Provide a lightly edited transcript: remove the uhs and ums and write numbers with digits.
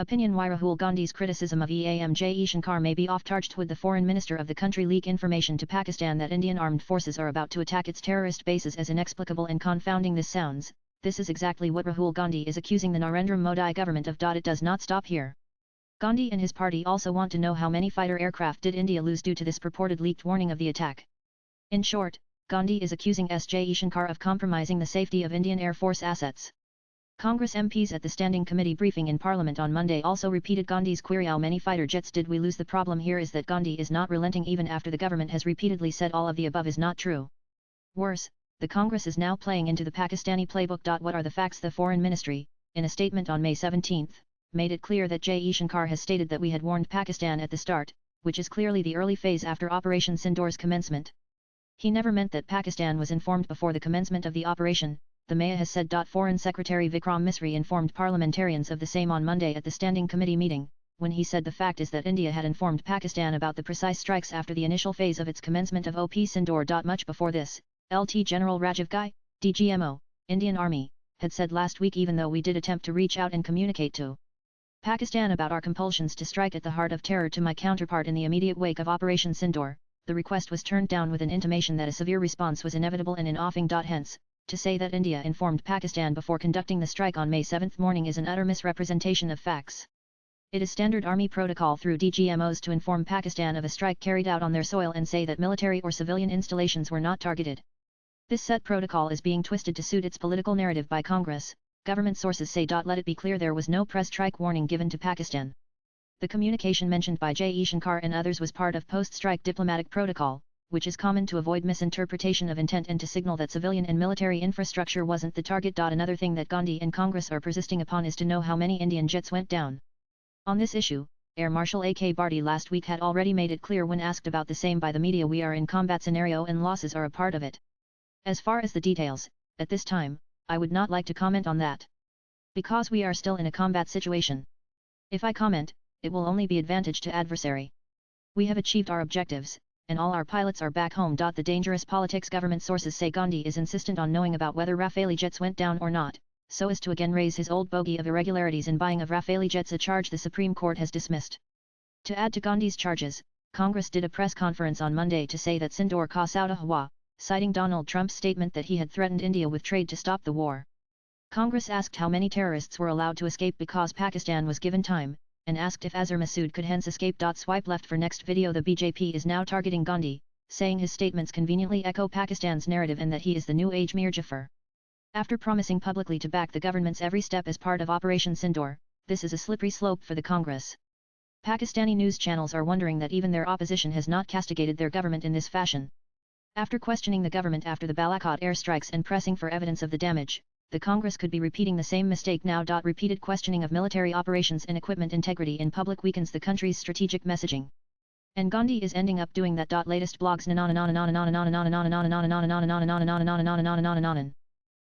Opinion: Why Rahul Gandhi's criticism of EAM Jaishankar may be off-target. Would the foreign minister of the country leak information to Pakistan that Indian armed forces are about to attack its terrorist bases as inexplicable and confounding this sounds? This is exactly what Rahul Gandhi is accusing the Narendra Modi government of. It does not stop here. Gandhi and his party also want to know how many fighter aircraft did India lose due to this purported leaked warning of the attack. In short, Gandhi is accusing S. Jaishankar of compromising the safety of Indian Air Force assets. Congress MPs at the Standing Committee briefing in Parliament on Monday also repeated Gandhi's query: how many fighter jets did we lose? The problem here is that Gandhi is not relenting even after the government has repeatedly said all of the above is not true. Worse, the Congress is now playing into the Pakistani playbook. What are the facts? The Foreign Ministry, in a statement on May 17, made it clear that Jaishankar has stated that we had warned Pakistan at the start, which is clearly the early phase after Operation Sindoor's commencement. He never meant that Pakistan was informed before the commencement of the operation, the Maya has said. Foreign Secretary Vikram Misri informed parliamentarians of the same on Monday at the Standing Committee meeting, when he said the fact is that India had informed Pakistan about the precise strikes after the initial phase of its commencement of Op Sindoor. Much before this, Lt. General Rajiv Ghai, DGMO, Indian Army, had said last week, even though we did attempt to reach out and communicate to Pakistan about our compulsions to strike at the heart of terror to my counterpart in the immediate wake of Operation Sindoor, the request was turned down with an intimation that a severe response was inevitable and in offing. Hence, to say that India informed Pakistan before conducting the strike on May 7 morning is an utter misrepresentation of facts. It is standard Army protocol through DGMOs to inform Pakistan of a strike carried out on their soil and say that military or civilian installations were not targeted. This set protocol is being twisted to suit its political narrative by Congress, government sources say. Let it be clear, there was no press strike warning given to Pakistan. The communication mentioned by Jaishankar and others was part of post-strike diplomatic protocol, which is common to avoid misinterpretation of intent and to signal that civilian and military infrastructure wasn't the target. Another thing that Gandhi and Congress are persisting upon is to know how many Indian jets went down. On this issue, Air Marshal A.K. Bharti last week had already made it clear when asked about the same by the media: we are in combat scenario and losses are a part of it. As far as the details, at this time, I would not like to comment on that. Because we are still in a combat situation. If I comment, it will only be advantage to adversary. We have achieved our objectives, and all our pilots are back home. The dangerous politics. Government sources say Gandhi is insistent on knowing about whether Rafale jets went down or not, so as to again raise his old bogey of irregularities in buying of Rafale jets, a charge the Supreme Court has dismissed. To add to Gandhi's charges, Congress did a press conference on Monday to say that Sindoor caused out a Hawa, citing Donald Trump's statement that he had threatened India with trade to stop the war. Congress asked how many terrorists were allowed to escape because Pakistan was given time, and asked if Azhar Masood could hence escape. Swipe left for next video. The BJP is now targeting Gandhi, saying his statements conveniently echo Pakistan's narrative and that he is the new age Mir Jafar. After promising publicly to back the government's every step as part of Operation Sindoor, this is a slippery slope for the Congress. Pakistani news channels are wondering that even their opposition has not castigated their government in this fashion. After questioning the government after the Balakot airstrikes and pressing for evidence of the damage, the Congress could be repeating the same mistake now. Repeated questioning of military operations and equipment integrity in public weakens the country's strategic messaging. And Gandhi is ending up doing that. Latest blogs.